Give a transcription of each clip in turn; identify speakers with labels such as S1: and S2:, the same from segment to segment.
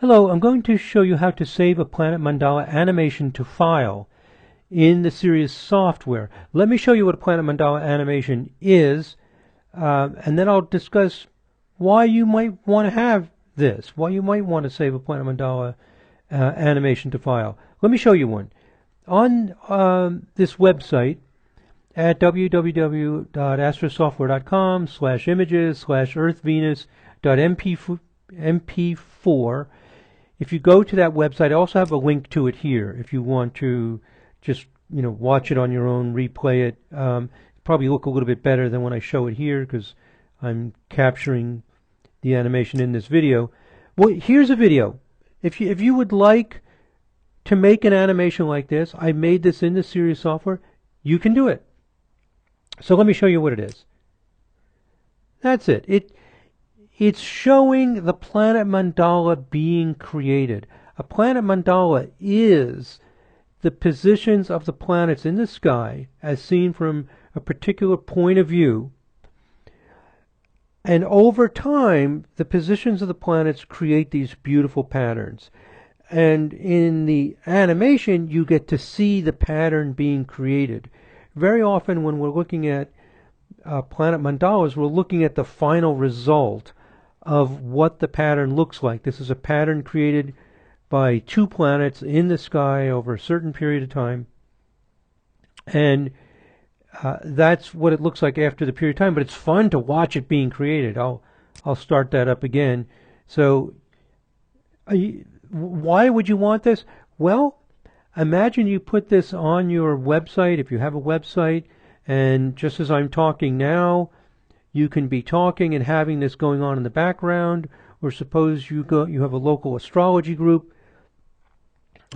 S1: Hello, I'm going to show you how to save a Planet Mandala animation to file in the Sirius software. Let me show you what a Planet Mandala animation is, and then I'll discuss why you might want to have this, why you might want to save a Planet Mandala animation to file. Let me show you one. On this website at www.astrosoftware.com/images/earthvenus.mp4. If you go to that website, I also have a link to it here if you want to just watch it on your own, replay it. Probably look a little bit better than when I show it here because I'm capturing the animation in this video. Well, here's a video. If you would like to make an animation like this, I made this in the Sirius software. You can do it. So let me show you what it is. That's it. It's showing the planet mandala being created. A planet mandala is the positions of the planets in the sky as seen from a particular point of view. And over time, the positions of the planets create these beautiful patterns. And in the animation, you get to see the pattern being created. Very often when we're looking at planet mandalas, we're looking at the final result of what the pattern looks like. This is a pattern created by two planets in the sky over a certain period of time. And that's what it looks like after the period of time, but it's fun to watch it being created. I'll start that up again. So why would you want this? Well, imagine you put this on your website, if you have a website, and just as I'm talking now, you can be talking and having this going on in the background, or suppose you have a local astrology group,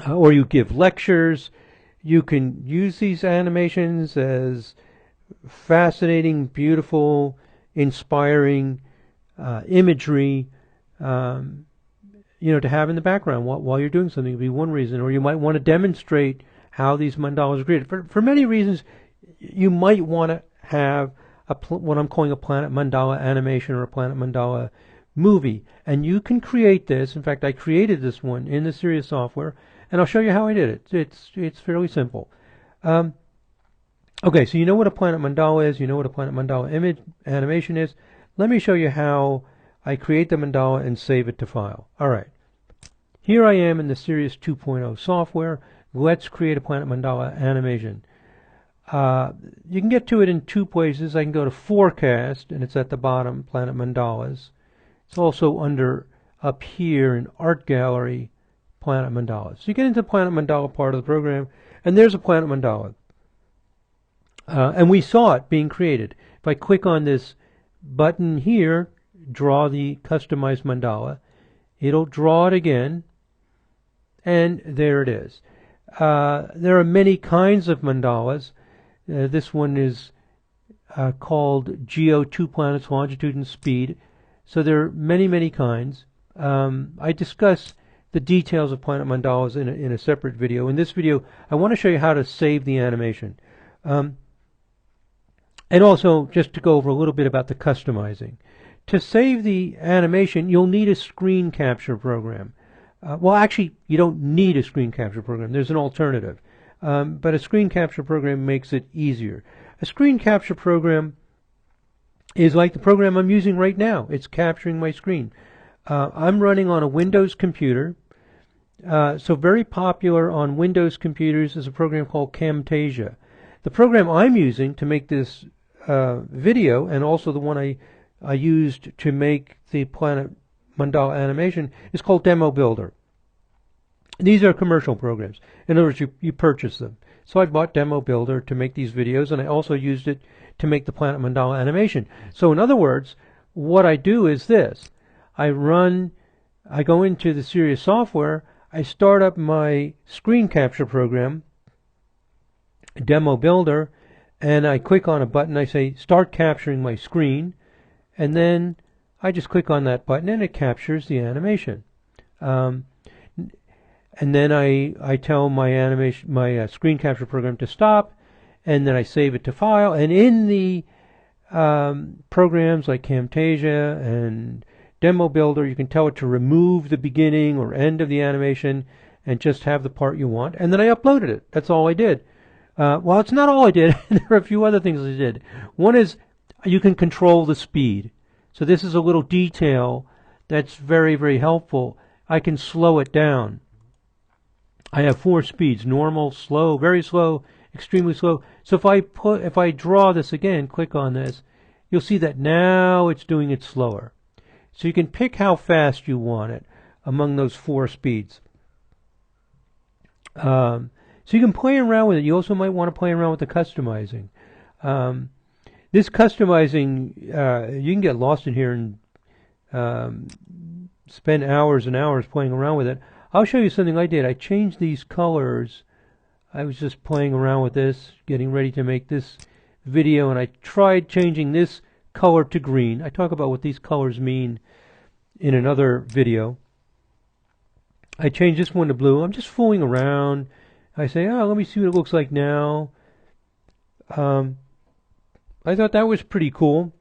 S1: or you give lectures. You can use these animations as fascinating, beautiful, inspiring imagery, to have in the background while you're doing something. It would be one reason. Or you might want to demonstrate how these mandalas are created. For many reasons, you might want to have what I'm calling a Planet Mandala animation or a Planet Mandala movie. And you can create this. In fact, I created this one in the Sirius software, and I'll show you how I did it. It's fairly simple. Okay, so you know what a Planet Mandala is. You know what a Planet Mandala image animation is. Let me show you how I create the mandala and save it to file. All right. Here I am in the Sirius 2.0 software. Let's create a Planet Mandala animation. You can get to it in two places. I can go to Forecast, and it's at the bottom, Planet Mandalas. It's also up here in Art Gallery, Planet Mandalas. So you get into the Planet Mandala part of the program, and there's a Planet Mandala. And we saw it being created. If I click on this button here, draw the customized mandala, it'll draw it again, and there it is. There are many kinds of mandalas. This one is called Geo 2 Planets Longitude and Speed. So there are many, many kinds. I discuss the details of Planet Mandalas in a separate video. In this video, I want to show you how to save the animation. And also, just to go over a little bit about the customizing. To save the animation, you'll need a screen capture program. Well, actually, you don't need a screen capture program. There's an alternative. But a screen capture program makes it easier. A screen capture program is like the program I'm using right now. It's capturing my screen. I'm running on a Windows computer. So very popular on Windows computers is a program called Camtasia. The program I'm using to make this video, and also the one I used to make the Planet Mandala animation, is called Demo Builder. These are commercial programs. In other words, you purchase them. So I bought Demo Builder to make these videos, and I also used it to make the Planet Mandala animation. So in other words, what I do is this. I go into the Sirius software, I start up my screen capture program, Demo Builder, and I click on a button. I say, start capturing my screen, and then I just click on that button, and it captures the animation. And then I tell my screen capture program to stop, and then I save it to file. And in the programs like Camtasia and Demo Builder, you can tell it to remove the beginning or end of the animation and just have the part you want. And then I uploaded it. That's all I did. Well, it's not all I did. There are a few other things I did. One is you can control the speed. So this is a little detail that's very, very helpful. I can slow it down. I have 4 speeds: normal, slow, very slow, extremely slow. So if I draw this again, click on this, you'll see that now it's doing it slower. So you can pick how fast you want it among those 4 speeds. So you can play around with it. You also might want to play around with the customizing. This customizing, you can get lost in here and spend hours and hours playing around with it. I'll show you something I did. I changed these colors. I was just playing around with this, getting ready to make this video, and I tried changing this color to green. I talk about what these colors mean in another video. I changed this one to blue. I'm just fooling around. I say, oh, let me see what it looks like now. I thought that was pretty cool.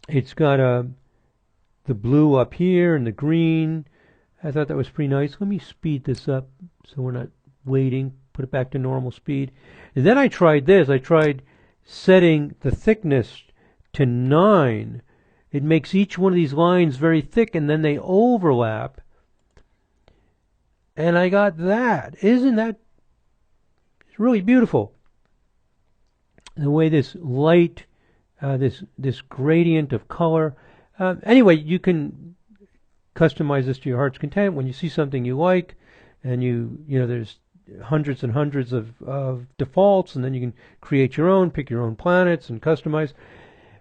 S1: It's got the blue up here and the green. I thought that was pretty nice. Let me speed this up so we're not waiting. Put it back to normal speed. And then I tried this. I tried setting the thickness to 9. It makes each one of these lines very thick, and then they overlap. And I got that. Isn't that really beautiful? The way this light, this gradient of color. Anyway, you can customize this to your heart's content. When you see something you like, and you know, there's hundreds and hundreds of defaults, and then you can create your own, pick your own planets, and customize.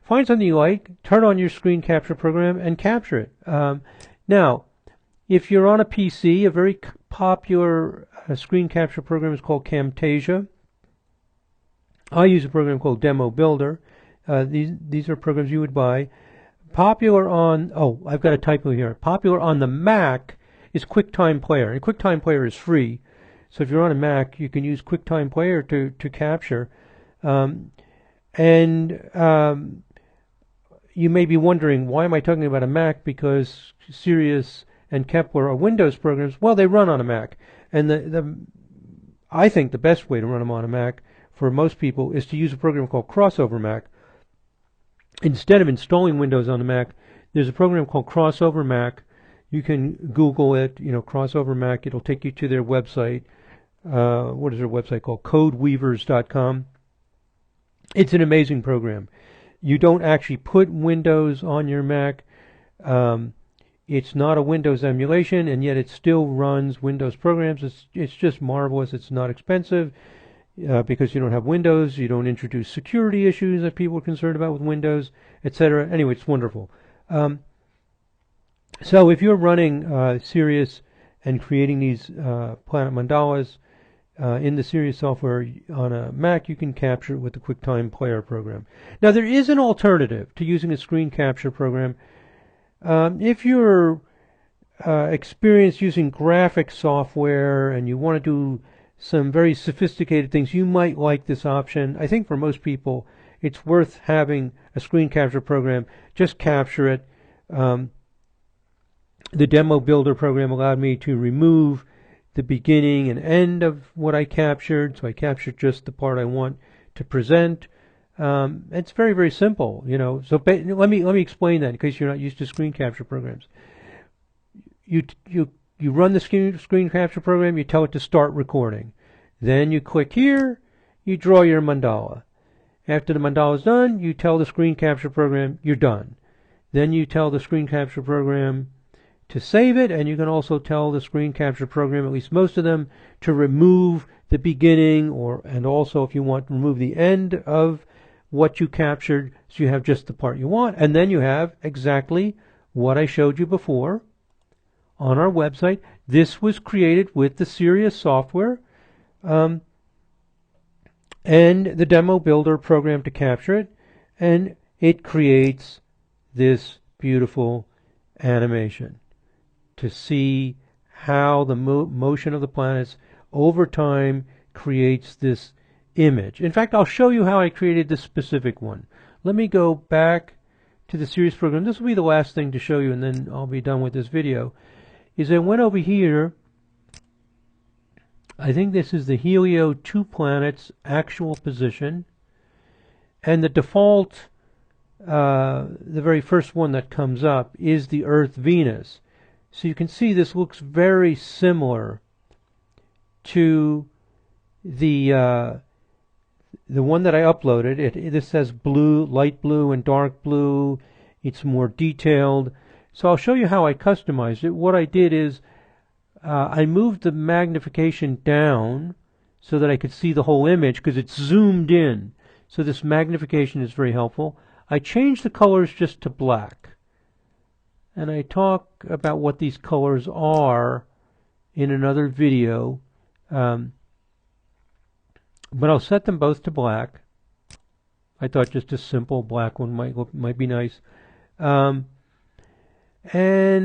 S1: Find something you like, turn on your screen capture program, and capture it. Now, if you're on a PC, a very popular screen capture program is called Camtasia. I use a program called Demo Builder. These are programs you would buy. Popular on, oh, I've got a typo here. Popular on the Mac is QuickTime Player. And QuickTime Player is free. So if you're on a Mac, you can use QuickTime Player to capture. You may be wondering, why am I talking about a Mac? Because Sirius and Kepler are Windows programs. Well, they run on a Mac. And I think the best way to run them on a Mac for most people is to use a program called Crossover Mac. Instead of installing Windows on the Mac, there's a program called Crossover Mac. You can Google it, you know, Crossover Mac. It'll take you to their website. What is their website called? Codeweavers.com. It's an amazing program. You don't actually put Windows on your Mac. It's not a Windows emulation, and yet it still runs Windows programs. It's just marvelous. It's not expensive. Because you don't have Windows, you don't introduce security issues that people are concerned about with Windows, etc. Anyway, it's wonderful. So if you're running Sirius and creating these Planet Mandalas in the Sirius software on a Mac, you can capture it with the QuickTime Player program. Now, there is an alternative to using a screen capture program. If you're experienced using graphic software and you want to do some very sophisticated things, you might like this option. I think for most people, it's worth having a screen capture program. Just capture it. The Demo Builder program allowed me to remove the beginning and end of what I captured, so I captured just the part I want to present. It's very, very simple, you know. So let me explain that in case you're not used to screen capture programs. You run the screen capture program, you tell it to start recording. Then you click here, you draw your mandala. After the mandala is done, you tell the screen capture program you're done. Then you tell the screen capture program to save it, and you can also tell the screen capture program, at least most of them, to remove the beginning, and also if you want, remove the end of what you captured, so you have just the part you want. And then you have exactly what I showed you before on our website. This was created with the Sirius software and the Demo Builder program to capture it, and it creates this beautiful animation to see how the motion of the planets over time creates this image. In fact, I'll show you how I created this specific one. Let me go back to the Sirius program, this will be the last thing to show you, and then I'll be done with this video, is I went over here. I think this is the Helio 2 planets actual position, and the default, the very first one that comes up is the Earth Venus. So you can see this looks very similar to the one that I uploaded. This has blue, light blue, and dark blue. It's more detailed. So I'll show you how I customized it. What I did is I moved the magnification down so that I could see the whole image because it's zoomed in. So this magnification is very helpful. I changed the colors just to black. And I talk about what these colors are in another video. But I'll set them both to black. I thought just a simple black one might be nice. And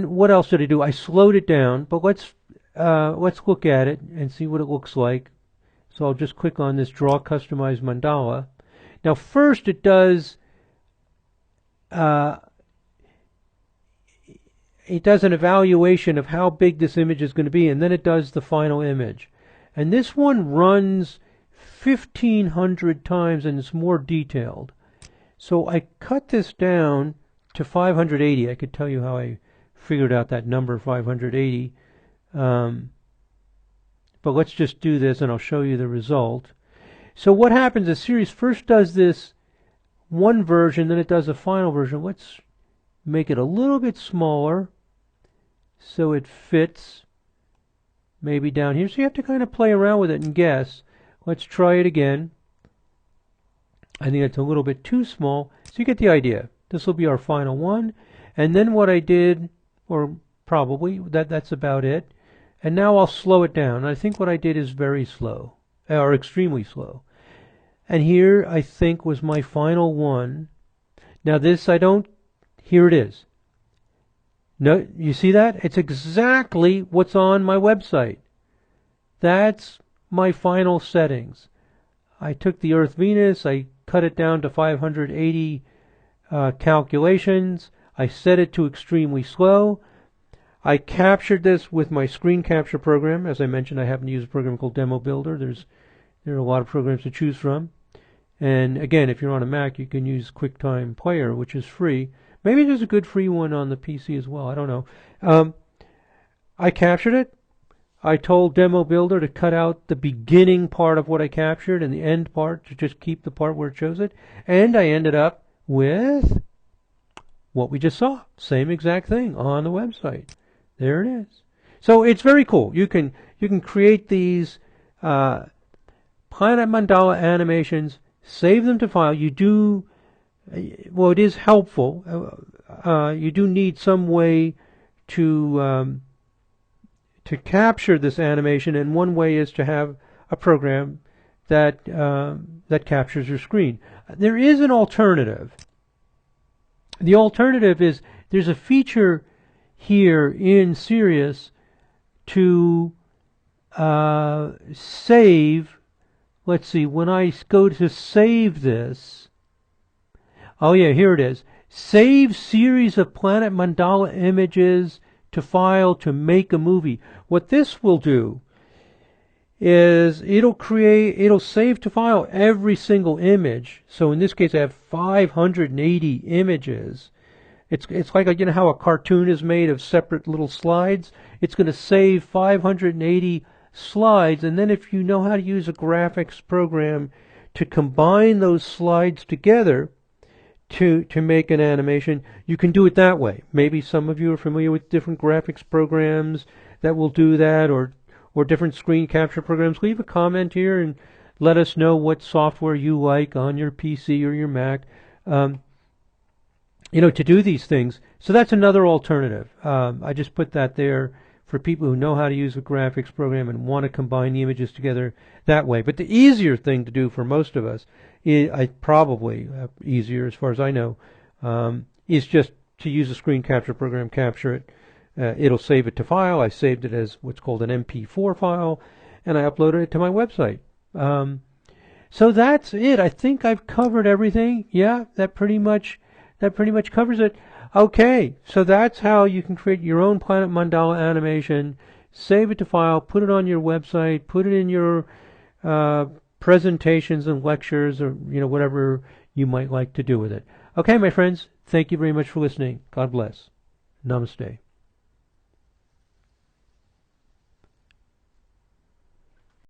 S1: what else did I do? I slowed it down, but let's look at it and see what it looks like. So I'll just click on this Draw Customized Mandala. Now first it does an evaluation of how big this image is going to be, and then it does the final image. And this one runs 1,500 times, and it's more detailed. So I cut this down to 580. I could tell you how I figured out that number, 580. But let's just do this, and I'll show you the result. So what happens is Sirius first does this one version, then it does a final version. Let's make it a little bit smaller so it fits maybe down here. So you have to kind of play around with it and guess. Let's try it again. I think it's a little bit too small. So you get the idea. This will be our final one. And then what I did, or probably, that's about it. And now I'll slow it down. I think what I did is very slow, or extremely slow. And here, I think, was my final one. Now this, here it is. No, you see that? It's exactly what's on my website. That's my final settings. I took the Earth Venus, I cut it down to 580 calculations. I set it to extremely slow. I captured this with my screen capture program. As I mentioned, I happen to use a program called Demo Builder. There are a lot of programs to choose from. And again, if you're on a Mac, you can use QuickTime Player, which is free. Maybe there's a good free one on the PC as well. I don't know. I captured it. I told Demo Builder to cut out the beginning part of what I captured and the end part to just keep the part where it shows it. And I ended up with what we just saw. Same exact thing on the website. There it is. So it's very cool. You can create these Planet Mandala animations, save them to file. You do, well, it is helpful. You do need some way to capture this animation, and one way is to have a program that captures your screen. There is an alternative. The alternative is there's a feature here in Sirius to save. Let's see, when I go to save this, oh yeah, here it is. Save series of Planet Mandala images to file to make a movie. What this will do is it'll save to file every single image. So in this case, I have 580 images. It's like, you know how a cartoon is made of separate little slides? It's going to save 580 slides, and then if you know how to use a graphics program to combine those slides together to make an animation, you can do it that way. Maybe some of you are familiar with different graphics programs that will do that, or different screen capture programs. Leave a comment here and let us know what software you like on your PC or your Mac, to do these things. So that's another alternative. I just put that there for people who know how to use a graphics program and want to combine the images together that way. But the easier thing to do for most of us, probably easier as far as I know, is just to use a screen capture program, capture it. It'll save it to file. I saved it as what's called an MP4 file, and I uploaded it to my website. So that's it. I think I've covered everything. Yeah, that pretty much that pretty much covers it. Okay, so that's how you can create your own Planet Mandala animation, save it to file, put it on your website, put it in your presentations and lectures, or whatever you might like to do with it. Okay, my friends, thank you very much for listening. God bless. Namaste.